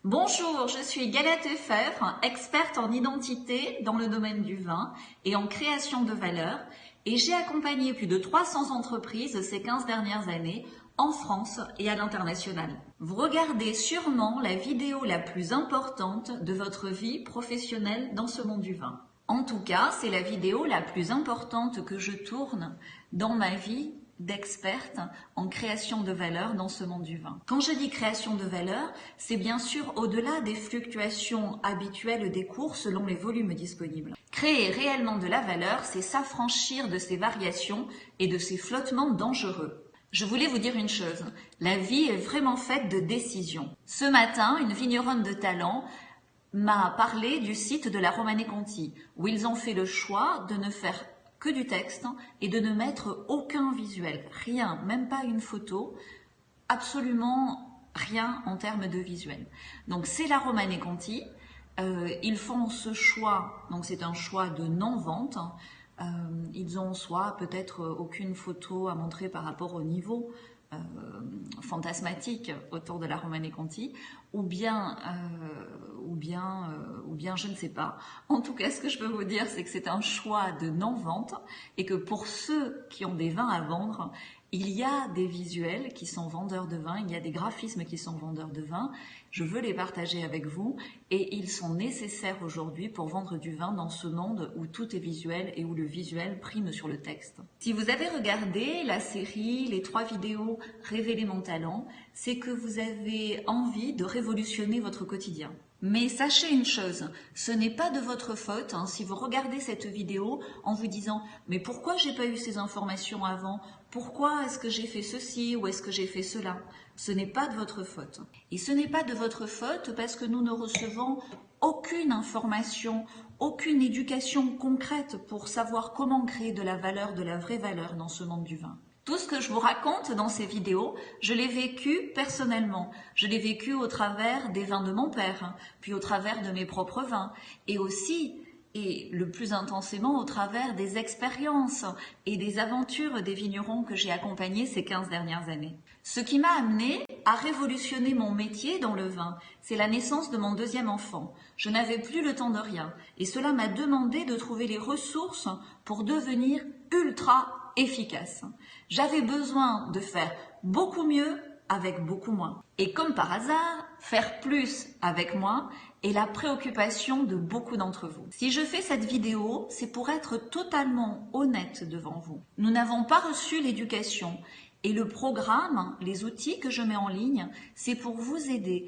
Bonjour, je suis Galette Efèvre, experte en identité dans le domaine du vin et en création de valeur, et j'ai accompagné plus de 300 entreprises ces 15 dernières années en France et à l'international. Vous regardez sûrement la vidéo la plus importante de votre vie professionnelle dans ce monde du vin. En tout cas, c'est la vidéo la plus importante que je tourne dans ma vie d'experte en création de valeur dans ce monde du vin. Quand je dis création de valeur, c'est bien sûr au-delà des fluctuations habituelles des cours selon les volumes disponibles. Créer réellement de la valeur, c'est s'affranchir de ces variations et de ces flottements dangereux. Je voulais vous dire une chose, la vie est vraiment faite de décisions. Ce matin, une vigneronne de talent m'a parlé du site de la Romanée Conti, où ils ont fait le choix de ne faire que du texte et de ne mettre aucun visuel, rien, même pas une photo, absolument rien en termes de visuel. Donc c'est la Romanée Conti, ils font ce choix, donc c'est un choix de non-vente, ils ont soit peut-être aucune photo à montrer par rapport au niveau fantasmatique autour de la Romanée Conti, ou bien je ne sais pas. En tout cas, ce que je peux vous dire, c'est que c'est un choix de non-vente et que pour ceux qui ont des vins à vendre, il y a des visuels qui sont vendeurs de vin, il y a des graphismes qui sont vendeurs de vin. Je veux les partager avec vous et ils sont nécessaires aujourd'hui pour vendre du vin dans ce monde où tout est visuel et où le visuel prime sur le texte. Si vous avez regardé la série, les 3 vidéos Révéler mon talent, c'est que vous avez envie de révolutionner votre quotidien. Mais sachez une chose, ce n'est pas de votre faute si vous regardez cette vidéo en vous disant « mais pourquoi j'ai pas eu ces informations avant ? Pourquoi est-ce que j'ai fait ceci ou est-ce que j'ai fait cela ?» Ce n'est pas de votre faute. Et ce n'est pas de votre faute parce que nous ne recevons aucune information, aucune éducation concrète pour savoir comment créer de la valeur, de la vraie valeur dans ce monde du vin. Tout ce que je vous raconte dans ces vidéos, je l'ai vécu personnellement. Je l'ai vécu au travers des vins de mon père, puis au travers de mes propres vins, et aussi, et le plus intensément, au travers des expériences et des aventures des vignerons que j'ai accompagnés ces 15 dernières années. Ce qui m'a amené à révolutionner mon métier dans le vin, c'est la naissance de mon 2e enfant. Je n'avais plus le temps de rien, et cela m'a demandé de trouver les ressources pour devenir ultra efficace. J'avais besoin de faire beaucoup mieux avec beaucoup moins. Et comme par hasard, faire plus avec moins est la préoccupation de beaucoup d'entre vous. Si je fais cette vidéo, c'est pour être totalement honnête devant vous. Nous n'avons pas reçu l'éducation. Et le programme, les outils que je mets en ligne, c'est pour vous aider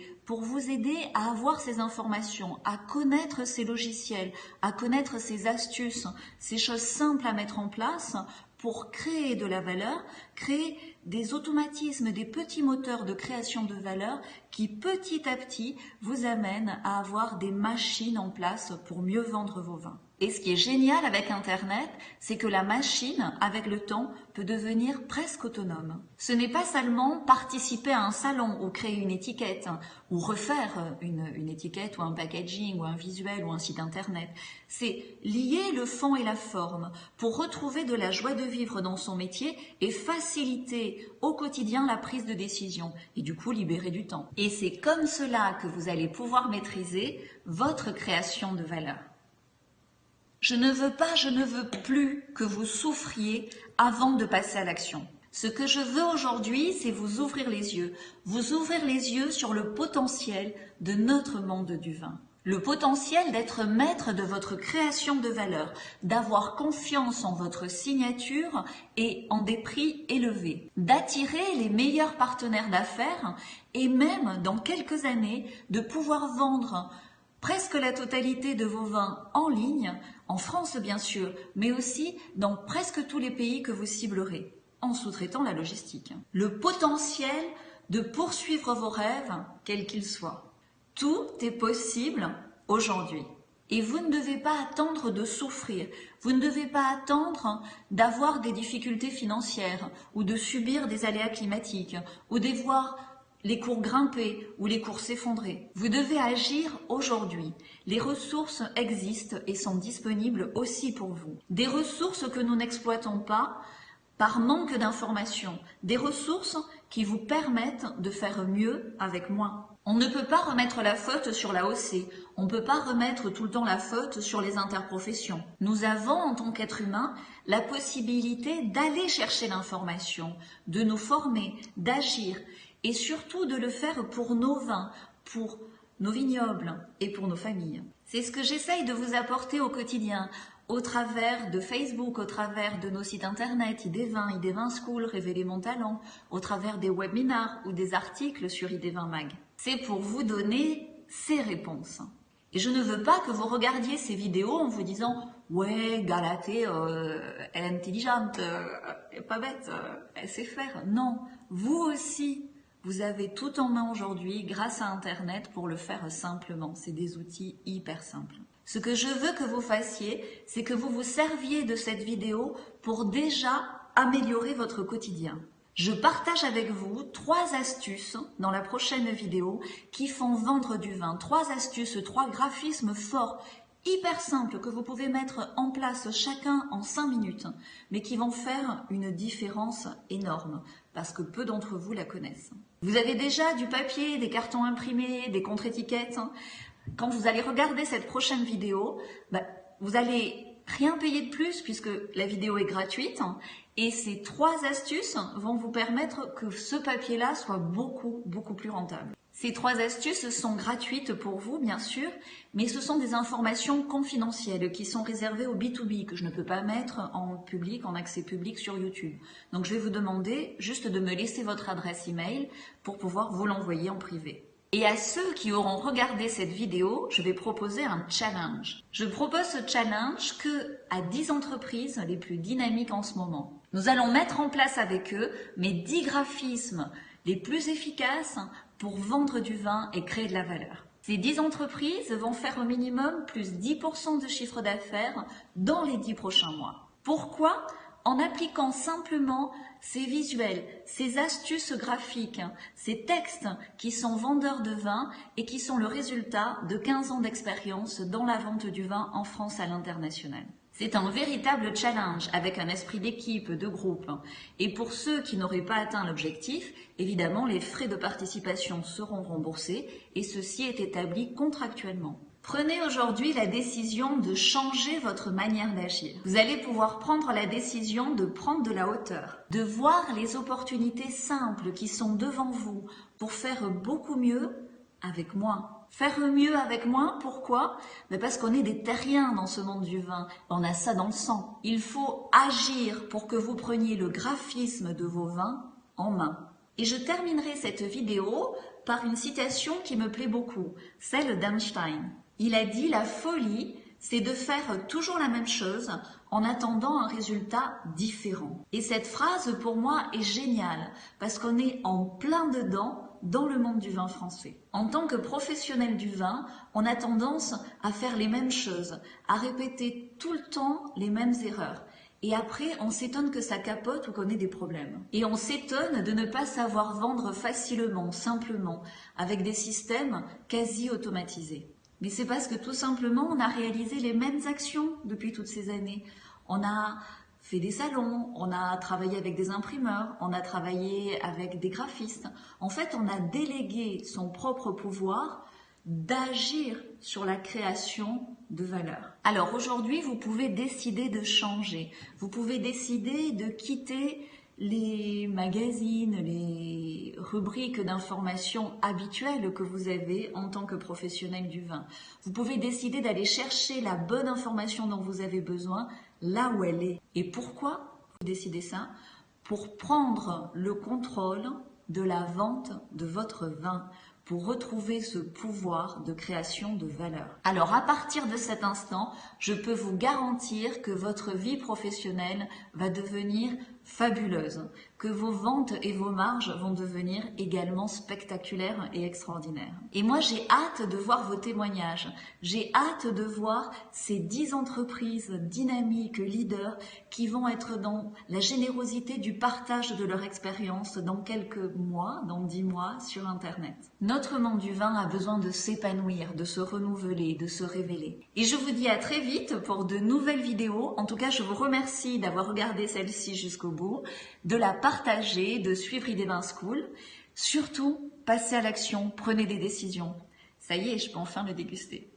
à avoir ces informations, à connaître ces logiciels, à connaître ces astuces, ces choses simples à mettre en place pour créer de la valeur, créer des automatismes, des petits moteurs de création de valeur qui petit à petit vous amènent à avoir des machines en place pour mieux vendre vos vins. Et ce qui est génial avec Internet, c'est que la machine, avec le temps, peut devenir presque autonome. Ce n'est pas seulement participer à un salon ou créer une étiquette, ou refaire une étiquette ou un packaging ou un visuel ou un site Internet. C'est lier le fond et la forme pour retrouver de la joie de vivre dans son métier et faciliter au quotidien la prise de décision et du coup libérer du temps. Et c'est comme cela que vous allez pouvoir maîtriser votre création de valeur. Je ne veux plus que vous souffriez avant de passer à l'action. Ce que je veux aujourd'hui, c'est vous ouvrir les yeux sur le potentiel de notre monde du vin. Le potentiel d'être maître de votre création de valeur, d'avoir confiance en votre signature et en des prix élevés, d'attirer les meilleurs partenaires d'affaires et même dans quelques années de pouvoir vendre presque la totalité de vos vins en ligne, en France bien sûr, mais aussi dans presque tous les pays que vous ciblerez, en sous-traitant la logistique. Le potentiel de poursuivre vos rêves, quels qu'ils soient. Tout est possible aujourd'hui. Et vous ne devez pas attendre de souffrir, vous ne devez pas attendre d'avoir des difficultés financières ou de subir des aléas climatiques ou de voir les cours grimper ou les cours s'effondrer. Vous devez agir aujourd'hui. Les ressources existent et sont disponibles aussi pour vous. Des ressources que nous n'exploitons pas par manque d'informations. Des ressources qui vous permettent de faire mieux avec moins. On ne peut pas remettre la faute sur l'AOC, on ne peut pas remettre tout le temps la faute sur les interprofessions. Nous avons, en tant qu'êtres humains, la possibilité d'aller chercher l'information, de nous former, d'agir et surtout de le faire pour nos vins, pour nos vignobles et pour nos familles. C'est ce que j'essaye de vous apporter au quotidien, au travers de Facebook, au travers de nos sites internet, ID20 School, Révéler mon talent, au travers des webinars ou des articles sur ID20 Mag. C'est pour vous donner ces réponses. Et je ne veux pas que vous regardiez ces vidéos en vous disant « Ouais, Galatée, elle est intelligente, elle est pas bête, elle sait faire. » Non, vous aussi, vous avez tout en main aujourd'hui grâce à Internet pour le faire simplement. C'est des outils hyper simples. Ce que je veux que vous fassiez, c'est que vous vous serviez de cette vidéo pour déjà améliorer votre quotidien. Je partage avec vous 3 astuces dans la prochaine vidéo qui font vendre du vin. 3 astuces, 3 graphismes forts, hyper simples que vous pouvez mettre en place chacun en 5 minutes, mais qui vont faire une différence énorme parce que peu d'entre vous la connaissent. Vous avez déjà du papier, des cartons imprimés, des contre-étiquettes. Quand vous allez regarder cette prochaine vidéo, vous allez rien payer de plus puisque la vidéo est gratuite et ces 3 astuces vont vous permettre que ce papier-là soit beaucoup plus rentable. Ces 3 astuces sont gratuites pour vous, bien sûr, mais ce sont des informations confidentielles qui sont réservées au B2B, que je ne peux pas mettre en public, en accès public sur YouTube. Donc je vais vous demander juste de me laisser votre adresse email pour pouvoir vous l'envoyer en privé. Et à ceux qui auront regardé cette vidéo, je vais proposer un challenge. Je propose ce challenge à 10 entreprises les plus dynamiques en ce moment. Nous allons mettre en place avec eux mes 10 graphismes les plus efficaces pour vendre du vin et créer de la valeur. Ces 10 entreprises vont faire au minimum plus 10% de chiffre d'affaires dans les 10 prochains mois. Pourquoi ? En appliquant simplement ces visuels, ces astuces graphiques, ces textes qui sont vendeurs de vin et qui sont le résultat de 15 ans d'expérience dans la vente du vin en France à l'international. C'est un véritable challenge avec un esprit d'équipe, de groupe. Et pour ceux qui n'auraient pas atteint l'objectif, évidemment, les frais de participation seront remboursés et ceci est établi contractuellement. Prenez aujourd'hui la décision de changer votre manière d'agir. Vous allez pouvoir prendre la décision de prendre de la hauteur, de voir les opportunités simples qui sont devant vous pour faire beaucoup mieux avec moins. Faire mieux avec moins, pourquoi ? Parce qu'on est des terriens dans ce monde du vin. On a ça dans le sang. Il faut agir pour que vous preniez le graphisme de vos vins en main. Et je terminerai cette vidéo par une citation qui me plaît beaucoup, celle d'Einstein. Il a dit « La folie, c'est de faire toujours la même chose en attendant un résultat différent. » Et cette phrase, pour moi, est géniale parce qu'on est en plein dedans dans le monde du vin français. En tant que professionnel du vin, on a tendance à faire les mêmes choses, à répéter tout le temps les mêmes erreurs. Et après, on s'étonne que ça capote ou qu'on ait des problèmes. Et on s'étonne de ne pas savoir vendre facilement, simplement, avec des systèmes quasi automatisés. Mais c'est parce que tout simplement, on a réalisé les mêmes actions depuis toutes ces années. On a fait des salons, on a travaillé avec des imprimeurs, on a travaillé avec des graphistes. En fait, on a délégué son propre pouvoir d'agir sur la création de valeur. Alors aujourd'hui, vous pouvez décider de changer. Vous pouvez décider de quitter les magazines, les rubriques d'information habituelles que vous avez en tant que professionnel du vin. Vous pouvez décider d'aller chercher la bonne information dont vous avez besoin là où elle est. Et pourquoi vous décidez ça ? Pour prendre le contrôle de la vente de votre vin, pour retrouver ce pouvoir de création de valeur. Alors à partir de cet instant, je peux vous garantir que votre vie professionnelle va devenir fabuleuse, que vos ventes et vos marges vont devenir également spectaculaires et extraordinaires. Et moi j'ai hâte de voir vos témoignages, j'ai hâte de voir ces 10 entreprises dynamiques, leaders, qui vont être dans la générosité du partage de leur expérience dans quelques mois, dans 10 mois sur Internet. Notre monde du vin a besoin de s'épanouir, de se renouveler, de se révéler. Et je vous dis à très vite pour de nouvelles vidéos. En tout cas, je vous remercie d'avoir regardé celle-ci jusqu'au bout, de la partager, de suivre Idée Vin School. Surtout, passez à l'action, prenez des décisions. Ça y est, je peux enfin le déguster.